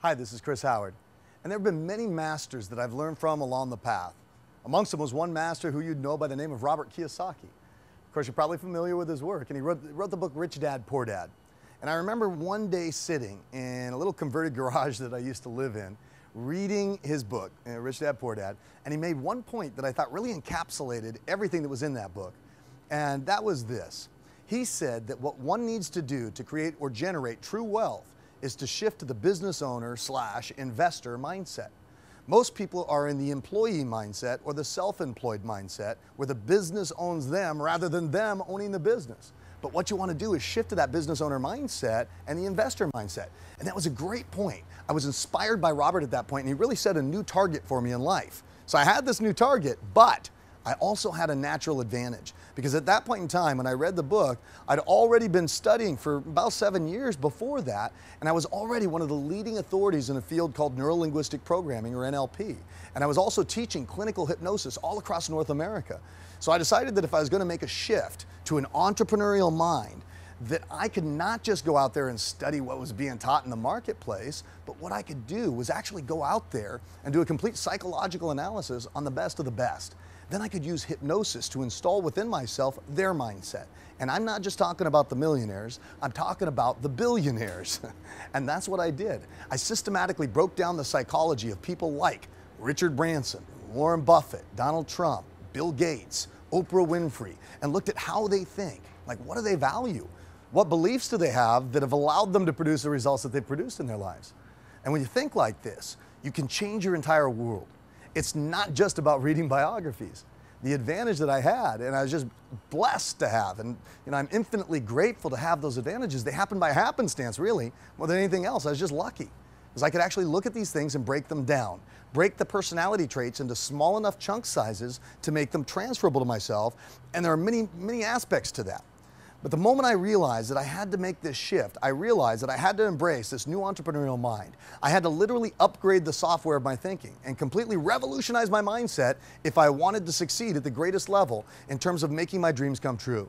Hi, this is Chris Howard, and there have been many masters that I've learned from along the path. Amongst them was one master who you'd know by the name of Robert Kiyosaki. Of course, you're probably familiar with his work, and he wrote the book Rich Dad, Poor Dad. And I remember one day sitting in a little converted garage that I used to live in, reading his book, Rich Dad, Poor Dad, and he made one point that I thought really encapsulated everything that was in that book, and that was this. He said that what one needs to do to create or generate true wealth is to shift to the business owner / investor mindset. Most people are in the employee mindset or the self-employed mindset where the business owns them rather than them owning the business. But what you want to do is shift to that business owner mindset and the investor mindset. And that was a great point. I was inspired by Robert at that point, and he really set a new target for me in life. So I had this new target, but I also had a natural advantage because at that point in time, when I read the book, I'd already been studying for about 7 years before that, and I was already one of the leading authorities in a field called neuro-linguistic programming, or NLP. And I was also teaching clinical hypnosis all across North America. So I decided that if I was going to make a shift to an entrepreneurial mind, that I could not just go out there and study what was being taught in the marketplace, but what I could do was actually go out there and do a complete psychological analysis on the best of the best. Then I could use hypnosis to install within myself their mindset. And I'm not just talking about the millionaires, I'm talking about the billionaires. And that's what I did. I systematically broke down the psychology of people like Richard Branson, Warren Buffett, Donald Trump, Bill Gates, Oprah Winfrey, and looked at how they think. Like, what do they value? What beliefs do they have that have allowed them to produce the results that they've produced in their lives? And when you think like this, you can change your entire world. It's not just about reading biographies. The advantage that I had, and I was just blessed to have, and I'm infinitely grateful to have those advantages. They happened by happenstance, really, more than anything else. I was just lucky, because I could actually look at these things and break them down, break the personality traits into small enough chunk sizes to make them transferable to myself, and there are many, many aspects to that. But the moment I realized that I had to make this shift, I realized that I had to embrace this new entrepreneurial mind. I had to literally upgrade the software of my thinking and completely revolutionize my mindset if I wanted to succeed at the greatest level in terms of making my dreams come true.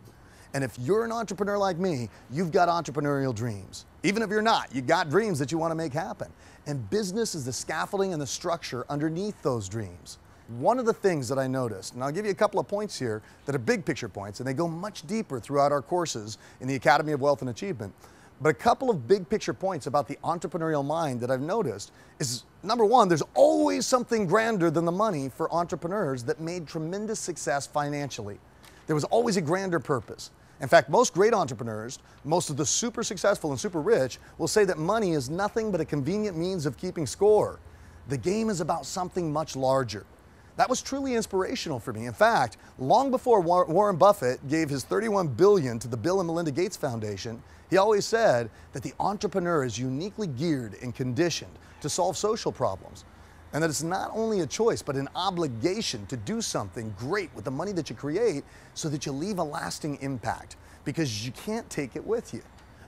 And if you're an entrepreneur like me, you've got entrepreneurial dreams. Even if you're not, you got dreams that you want to make happen. And business is the scaffolding and the structure underneath those dreams. One of the things that I noticed, and I'll give you a couple of points here that are big picture points, and they go much deeper throughout our courses in the Academy of Wealth and Achievement. But a couple of big picture points about the entrepreneurial mind that I've noticed is, number one, there's always something grander than the money for entrepreneurs that made tremendous success financially. There was always a grander purpose. In fact, most great entrepreneurs, most of the super successful and super rich, will say that money is nothing but a convenient means of keeping score. The game is about something much larger. That was truly inspirational for me. In fact, long before Warren Buffett gave his $31 billion to the Bill and Melinda Gates Foundation, he always said that the entrepreneur is uniquely geared and conditioned to solve social problems. And that it's not only a choice, but an obligation to do something great with the money that you create so that you leave a lasting impact, because you can't take it with you.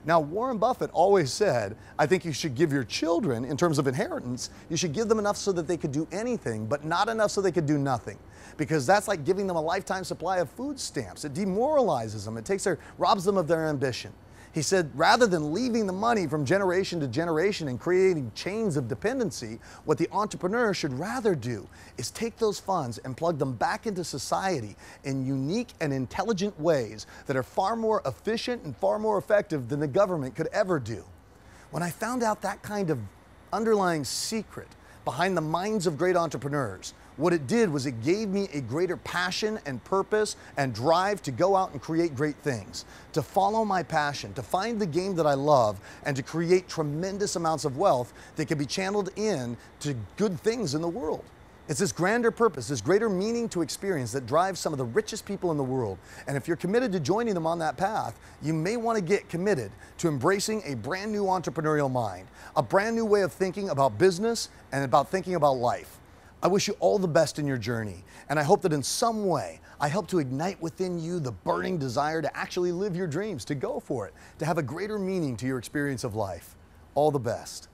Now, Warren Buffett always said, I think you should give your children, in terms of inheritance, you should give them enough so that they could do anything, but not enough so they could do nothing. Because that's like giving them a lifetime supply of food stamps. It demoralizes them. Robs them of their ambition. He said, rather than leaving the money from generation to generation and creating chains of dependency, what the entrepreneur should rather do is take those funds and plug them back into society in unique and intelligent ways that are far more efficient and far more effective than the government could ever do. When I found out that kind of underlying secret behind the minds of great entrepreneurs, what it did was it gave me a greater passion and purpose and drive to go out and create great things, to follow my passion, to find the game that I love, and to create tremendous amounts of wealth that can be channeled in to good things in the world. It's this grander purpose, this greater meaning to experience that drives some of the richest people in the world. And if you're committed to joining them on that path, you may want to get committed to embracing a brand new entrepreneurial mind, a brand new way of thinking about business and about thinking about life. I wish you all the best in your journey, and I hope that in some way I help to ignite within you the burning desire to actually live your dreams, to go for it, to have a greater meaning to your experience of life. All the best.